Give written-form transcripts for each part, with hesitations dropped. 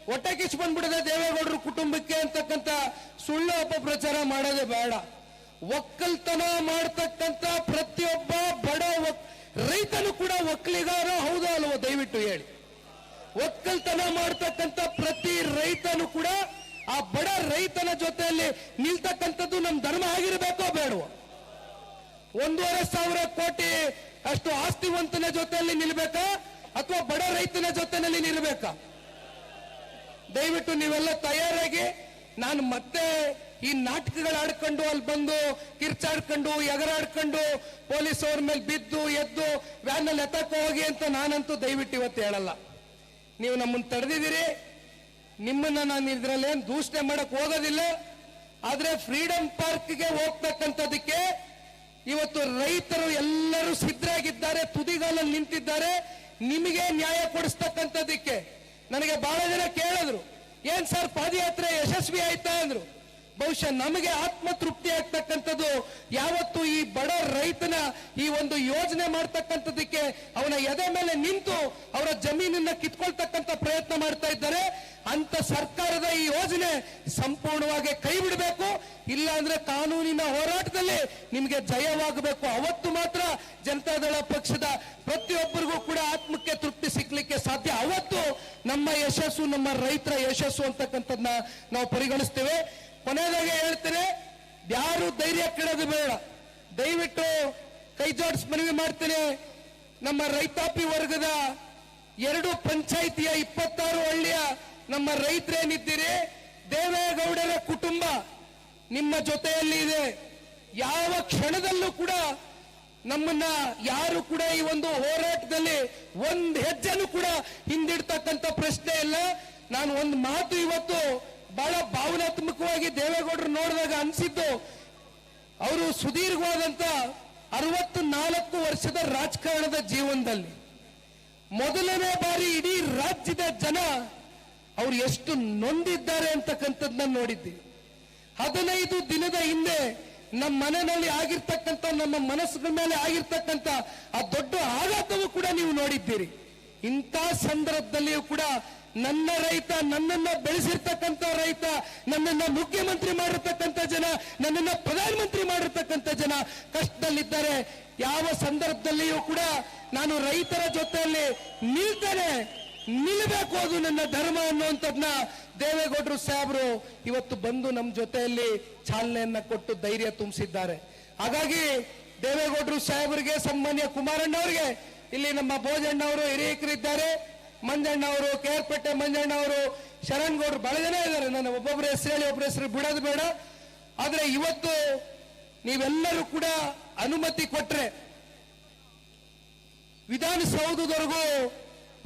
ಹೊಟ್ಟೆ ಕಿಚ್ಚು ಬಂದ್ಬಿಡದೆ ದೇವೇಗೌಡರು ಕುಟುಂಬಕ್ಕೆ ಅಂತಕ್ಕಂಥ ಸುಳ್ಳು ಅಪಪ್ರಚಾರ ಮಾಡೋದೇ ಬೇಡ. ಒಕ್ಕಲ್ತನ ಮಾಡ್ತಕ್ಕಂಥ ಪ್ರತಿಯೊಬ್ಬ ಬಡ ರೈತನು ಕೂಡ ಒಕ್ಕಲಿಗಾರ ಹೌದಾ ಅಲ್ವೋ ದಯವಿಟ್ಟು ಹೇಳಿ. ಒಕ್ಕಲ್ತನ ಮಾಡ್ತಕ್ಕಂಥ ಪ್ರತಿ ರೈತನು ಕೂಡ ಆ ಬಡ ರೈತನ ಜೊತೆಯಲ್ಲಿ ನಿಲ್ತಕ್ಕಂಥದ್ದು ನಮ್ಮ ಧರ್ಮ ಆಗಿರಬೇಕೋ ಬೇಡವೋ? 1,500 ಕೋಟಿ ಅಷ್ಟು ಆಸ್ತಿವಂತನ ಜೊತೆಯಲ್ಲಿ ನಿಲ್ಬೇಕಾ ಅಥವಾ ಬಡ ರೈತನ ಜೊತೆಯಲ್ಲಿ ನಿಲ್ಬೇಕಾ? ದಯವಿಟ್ಟು ನೀವೆಲ್ಲ ತಯಾರಾಗಿ. ನಾನು ಮತ್ತೆ ಈ ನಾಟಕಗಳು ಆಡ್ಕೊಂಡು ಅಲ್ಲಿ ಬಂದು ಕಿರ್ಚಾಡ್ಕೊಂಡು ಎಗರಾಡ್ಕೊಂಡು ಪೊಲೀಸ್ ಅವ್ರ ಮೇಲೆ ಬಿದ್ದು ಎದ್ದು ವ್ಯಾನಲ್ಲಿ ಎತ್ತಕ್ಕ ಹೋಗಿ ಅಂತ ನಾನಂತೂ ದಯವಿಟ್ಟು ಇವತ್ತು ಹೇಳಲ್ಲ. ನೀವು ನಮ್ಮನ್ನು ತಡೆದಿದ್ದೀರಿ, ನಿಮ್ಮನ್ನ ನಾನು ಇದ್ರಲ್ಲೇನು ದೂಷಣೆ ಮಾಡಕ್ ಹೋಗೋದಿಲ್ಲ. ಆದ್ರೆ ಫ್ರೀಡಂ ಪಾರ್ಕ್ಗೆ ಹೋಗ್ತಕ್ಕಂಥದಕ್ಕೆ ಇವತ್ತು ರೈತರು ಎಲ್ಲರೂ ಸಿದ್ಧರಾಗಿದ್ದಾರೆ, ತುದಿಗಾಲಲ್ಲಿ ನಿಂತಿದ್ದಾರೆ ನಿಮಗೆ ನ್ಯಾಯ ಕೊಡಿಸ್ತಕ್ಕಂಥದಕ್ಕೆ. ನನಗೆ ಬಹಳ ಜನ ಕೇಳಿದ್ರು, ಏನ್ ಸರ್ ಪಾದಯಾತ್ರೆ ಯಶಸ್ವಿ ಆಯ್ತಾ ಅಂದ್ರು. ಬಹುಶಃ ನಮಗೆ ಆತ್ಮತೃಪ್ತಿ ಆಗ್ತಕ್ಕಂಥದ್ದು ಯಾವತ್ತು ಈ ಬಡ ರೈತನ ಈ ಒಂದು ಯೋಜನೆ ಮಾಡ್ತಕ್ಕಂಥದಕ್ಕೆ ಅವನ ಎದೆ ಮೇಲೆ ನಿಂತು ಅವರ ಜಮೀನನ್ನ ಕಿತ್ಕೊಳ್ತಕ್ಕಂಥ ಪ್ರಯತ್ನ ಮಾಡ್ತಾ ಇದ್ದಾರೆ. ಅಂತ ಸರ್ಕಾರದ ಈ ಯೋಜನೆ ಸಂಪೂರ್ಣವಾಗಿ ಕೈ ಬಿಡಬೇಕು. ಇಲ್ಲ ಅಂದ್ರೆ ಕಾನೂನಿನ ಹೋರಾಟದಲ್ಲಿ ನಿಮಗೆ ಜಯವಾಗಬೇಕು. ಅವತ್ತು ಮಾತ್ರ ಜನತಾದಳ ಪಕ್ಷದ ಪ್ರತಿಯೊಬ್ಬರಿಗೂ ಕೂಡ ಆತ್ಮಕ್ಕೆ ತೃಪ್ತಿ ಸಿಗ್ಲಿಕ್ಕೆ ಸಾಧ್ಯ. ಅವತ್ತು ನಮ್ಮ ಯಶಸ್ಸು, ನಮ್ಮ ರೈತರ ಯಶಸ್ಸು ಅಂತಕ್ಕಂಥದ್ದನ್ನ ನಾವು ಪರಿಗಣಿಸ್ತೇವೆ. ಕೊನೆಯದಾಗಿ ಹೇಳ್ತೇನೆ, ಯಾರು ಧೈರ್ಯ ಕೆಡೋದು ಬೇಡ. ದಯವಿಟ್ಟು ಕೈ ಜೋಡಿಸಿ ಮನವಿ ಮಾಡ್ತೇನೆ. ನಮ್ಮ ರೈತಾಪಿ ವರ್ಗದ 2 ಪಂಚಾಯಿತಿಯ 26 ಹಳ್ಳಿಯ ನಮ್ಮ ರೈತರೇನಿದ್ದೀರಿ, ದೇವೇಗೌಡರ ಕುಟುಂಬ ನಿಮ್ಮ ಜೊತೆಯಲ್ಲಿ ಇದೆ. ಯಾವ ಕ್ಷಣದಲ್ಲೂ ಕೂಡ ನಮ್ಮನ್ನ ಯಾರು ಕೂಡ ಈ ಒಂದು ಹೋರಾಟದಲ್ಲಿ ಒಂದು ಹೆಜ್ಜೆನೂ ಕೂಡ ಹಿಂದಿಡ್ತಕ್ಕಂಥ ಪ್ರಶ್ನೆ ಇಲ್ಲ. ನಾನು ಒಂದು ಮಾತು ಇವತ್ತು ಬಹಳ ಭಾವನಾತ್ಮಕವಾಗಿ ದೇವೇಗೌಡರು ನೋಡಿದಾಗ ಅನಿಸಿದ್ದು, ಅವರು ಸುದೀರ್ಘವಾದಂತ 64 ವರ್ಷದ ರಾಜಕಾರಣದ ಜೀವನದಲ್ಲಿ ಮೊದಲನೇ ಬಾರಿ ಇಡೀ ರಾಜ್ಯದ ಜನ ಅವ್ರು ಎಷ್ಟು ನೊಂದಿದ್ದಾರೆ ಅಂತಕ್ಕಂಥದ್ದನ್ನ ನೋಡಿದ್ದೀವಿ. 15 ದಿನದ ಹಿಂದೆ ನಮ್ಮ ಮನೆಯಲ್ಲಿ ಆಗಿರ್ತಕ್ಕಂಥ, ನಮ್ಮ ಮನಸ್ಸಿನ ಮೇಲೆ ಆಗಿರ್ತಕ್ಕಂಥ ಆ ದೊಡ್ಡ ಆಘಾತವೂ ಕೂಡ ನೀವು ನೋಡಿದ್ದೀರಿ. ಇಂಥ ಸಂದರ್ಭದಲ್ಲಿಯೂ ಕೂಡ ನನ್ನ ರೈತ, ನನ್ನನ್ನ ಬೆಳೆಸಿರ್ತಕ್ಕಂಥ ರೈತ, ನನ್ನನ್ನ ಮುಖ್ಯಮಂತ್ರಿ ಮಾಡಿರ್ತಕ್ಕಂಥ ಜನ, ನನ್ನನ್ನ ಪ್ರಧಾನಮಂತ್ರಿ ಮಾಡಿರ್ತಕ್ಕಂಥ ಜನ ಕಷ್ಟದಲ್ಲಿದ್ದಾರೆ. ಯಾವ ಸಂದರ್ಭದಲ್ಲಿಯೂ ಕೂಡ ನಾನು ರೈತರ ಜೊತೆಯಲ್ಲಿ ನಿಲ್ತೇನೆ, ನಿಲ್ಲಬೇಕು, ಅದು ನನ್ನ ಧರ್ಮ ಅನ್ನುವಂಥದ್ದನ್ನ ದೇವೇಗೌಡರು ಸಾಹೇಬರು ಇವತ್ತು ಬಂದು ನಮ್ಮ ಜೊತೆಯಲ್ಲಿ ಚಾಲನೆಯನ್ನ ಕೊಟ್ಟು ಧೈರ್ಯ ತುಂಬಿಸಿದ್ದಾರೆ. ಹಾಗಾಗಿ ದೇವೇಗೌಡರು ಸಾಹೇಬರಿಗೆ, ಸನ್ಮಾನ್ಯ ಕುಮಾರಣ್ಣ ಅವರಿಗೆ, ಇಲ್ಲಿ ನಮ್ಮ ಭೋಜಣ್ಣ ಅವರು ಹಿರಿಯಕರಿದ್ದಾರೆ, ಮಂಜಣ್ಣ ಅವರು, ಕೇರ್ಪೇಟೆ ಮಂಜಣ್ಣ ಅವರು, ಶರಣ್ ಗೌಡ್ರು, ಬಹಳ ಜನ ಇದ್ದಾರೆ. ನಾನು ಒಬ್ಬೊಬ್ಬರ ಹೆಸರು ಹೇಳಿ ಒಬ್ಬರ ಹೆಸರು ಬಿಡೋದು ಬೇಡ. ಆದ್ರೆ ಇವತ್ತು ನೀವೆಲ್ಲರೂ ಕೂಡ ಅನುಮತಿ ಕೊಟ್ರೆ ವಿಧಾನಸೌಧದವರೆಗೂ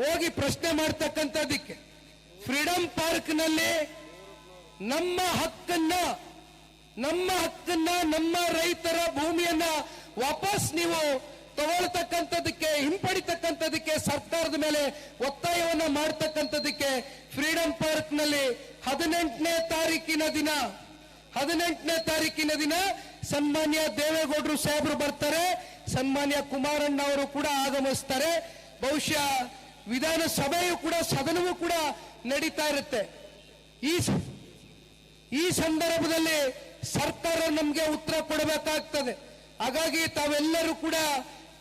ಹೋಗಿ ಪ್ರಶ್ನೆ ಮಾಡ್ತಕ್ಕಂಥದ್ದಕ್ಕೆ, ಫ್ರೀಡಂ ಪಾರ್ಕ್ ನಲ್ಲಿ ನಮ್ಮ ಹಕ್ಕನ್ನ, ನಮ್ಮ ರೈತರ ಭೂಮಿಯನ್ನ ವಾಪಸ್ ನೀವು ತಗೊಳ್ತಕ್ಕಂಥದಕ್ಕೆ, ಹಿಂಪಡಿತಕ್ಕಂಥದಕ್ಕೆ ಸರ್ಕಾರದ ಮೇಲೆ ಒತ್ತಾಯವನ್ನ ಮಾಡ್ತಕ್ಕಂಥದ್ದಕ್ಕೆ ಫ್ರೀಡಂ ಪಾರ್ಕ್ ನಲ್ಲಿ 18ನೇ ತಾರೀಕಿನ ದಿನ ಸನ್ಮಾನ್ಯ ದೇವೇಗೌಡರು ಸಾಹೇಬರು ಬರ್ತಾರೆ, ಸನ್ಮಾನ್ಯ ಕುಮಾರಣ್ಣ ಅವರು ಕೂಡ ಆಗಮಿಸ್ತಾರೆ. ಬಹುಶಃ ವಿಧಾನಸಭೆಯು ಕೂಡ, ಸದನವೂ ಕೂಡ ನಡೀತಾ ಇರುತ್ತೆ. ಈ ಸಂದರ್ಭದಲ್ಲಿ ಸರ್ಕಾರ ನಮಗೆ ಉತ್ತರ ಕೊಡಬೇಕಾಗ್ತದೆ. ಹಾಗಾಗಿ ತಾವೆಲ್ಲರೂ ಕೂಡ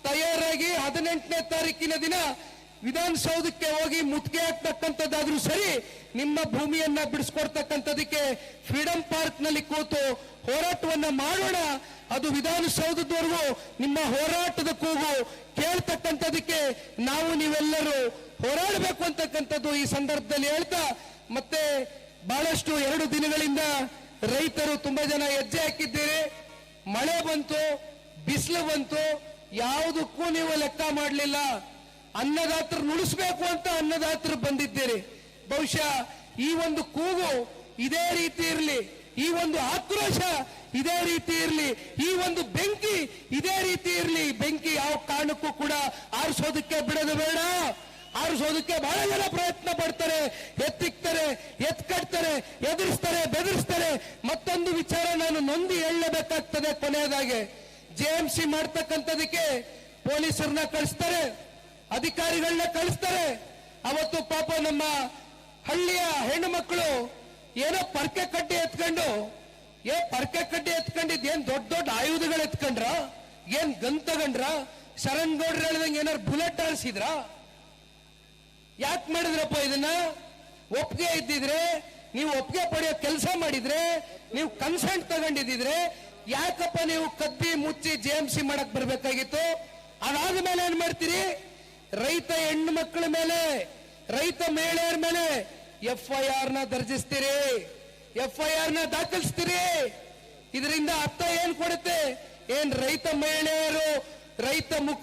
ತಯಾರಾಗಿ 18ನೇ ತಾರೀಕಿನ ದಿನ ವಿಧಾನಸೌಧಕ್ಕೆ ಹೋಗಿ ಮುತ್ತಿಗೆ ಹಾಕ್ತಕ್ಕಂಥದ್ದಾದ್ರೂ ಸರಿ, ನಿಮ್ಮ ಭೂಮಿಯನ್ನ ಬಿಡಿಸ್ಕೊಡ್ತಕ್ಕಂಥದಕ್ಕೆ ಫ್ರೀಡಂ ಪಾರ್ಕ್ ನಲ್ಲಿ ಕೂತು ಹೋರಾಟವನ್ನ ಮಾಡೋಣ. ಅದು ವಿಧಾನಸೌಧದವರೆಗೂ ನಿಮ್ಮ ಹೋರಾಟದ ಕೂಗು ಕೇಳ್ತಕ್ಕಂಥದಕ್ಕೆ ನಾವು ನೀವೆಲ್ಲರೂ ಹೋರಾಡಬೇಕು ಅಂತಕ್ಕಂಥದ್ದು ಈ ಸಂದರ್ಭದಲ್ಲಿ ಹೇಳ್ತಾ, ಮತ್ತೆ ಬಹಳಷ್ಟು 2 ದಿನಗಳಿಂದ ರೈತರು ತುಂಬಾ ಜನ ಹೆಜ್ಜೆ ಹಾಕಿದ್ದೀರಿ. ಮಳೆ ಬಂತು, ಬಿಸಿಲು ಬಂತು, ಯಾವುದಕ್ಕೂ ನೀವು ಲೆಕ್ಕ ಮಾಡಲಿಲ್ಲ. ಅನ್ನದಾತರು ನುಡಿಸ್ಬೇಕು ಅಂತ ಅನ್ನದಾತರು ಬಂದಿದ್ದೀರಿ. ಬಹುಶಃ ಈ ಒಂದು ಕೂಗು ಇದೇ ರೀತಿ ಇರಲಿ, ಈ ಒಂದು ಆಕ್ರೋಶ ಇದೇ ರೀತಿ ಇರಲಿ, ಈ ಒಂದು ಬೆಂಕಿ ಇದೇ ರೀತಿ ಇರಲಿ. ಬೆಂಕಿ ಯಾವ ಕಾರಣಕ್ಕೂ ಕೂಡ ಆರಿಸೋದಕ್ಕೆ ಬಿಡೋದು ಬೇಡ. ಆರಿಸೋದಕ್ಕೆ ಬಹಳ ಜನ ಪ್ರಯತ್ನ ಪಡ್ತಾರೆ, ಎತ್ತಿಕ್ತಾರೆ, ಎತ್ಕಟ್ತಾರೆ, ಎದುರಿಸ್ತಾರೆ, ಬೆದರಿಸ್ತಾರೆ. ಮತ್ತೊಂದು ವಿಚಾರ ನಾನು ನೊಂದಿ ಹೇಳಲೇಬೇಕಾಗ್ತದೆ. ಕೊನೆಯದಾಗಿ JMC ಮಾಡ್ತಕ್ಕಂಥದಕ್ಕೆ ಪೊಲೀಸರನ್ನ ಕಳಿಸ್ತಾರೆ, ಅಧಿಕಾರಿಗಳನ್ನ ಕಳಿಸ್ತಾರೆ. ಅವತ್ತು ಪಾಪ ನಮ್ಮ ಹಳ್ಳಿಯ ಹೆಣ್ಣು ಮಕ್ಕಳು ಏನೋ ಪರ್ಕೆ ಕಡ್ಡಿ ಎತ್ಕೊಂಡಿದ್ದು ಏನ್ ದೊಡ್ಡ ದೊಡ್ಡ ಆಯುಧಗಳು ಎತ್ಕೊಂಡ್ರ, ಏನ್ ಗನ್ ತಗೊಂಡ್ರ, ಶರಣ್ ಗೌಡ್ರು ಹೇಳ್ದಂಗೆ ಏನಾರು ಬುಲೆಟ್ ಆರಿಸಿದ್ರ? ಯಾಕೆ ಮಾಡಿದ್ರಪ್ಪ ಇದನ್ನ? ಒಪ್ಪಿಗೆ ಇದ್ದಿದ್ರೆ, ನೀವು ಒಪ್ಪಿಗೆ ಪಡೆಯೋ ಕೆಲಸ ಮಾಡಿದ್ರೆ, ನೀವು ಕನ್ಸೆಂಟ್ ತಗೊಂಡಿದ್ರೆ ಯಾಕಪ್ಪ ನೀವು ಕದ್ದಿ ಮುಚ್ಚಿ JMC ಮಾಡಕ್ ಬರ್ಬೇಕಾಗಿತ್ತು? ಅದಾದ ಮೇಲೆ ಏನ್ ಮಾಡ್ತೀರಿ? ರೈತ ಹೆಣ್ಣು ಮಕ್ಕಳ ಮೇಲೆ, ರೈತ ಮಹಿಳೆಯರ ಮೇಲೆ FIR ನ ದರ್ಜಿಸ್ತೀರಿ, FIR ನ ದಾಖಲಿಸ್ತೀರಿ. ಇದರಿಂದ ಅರ್ಥ ಏನ್ ಕೊಡುತ್ತೆ? ಏನ್ ರೈತ ಮಹಿಳೆಯರು, ರೈತ ಮುಖ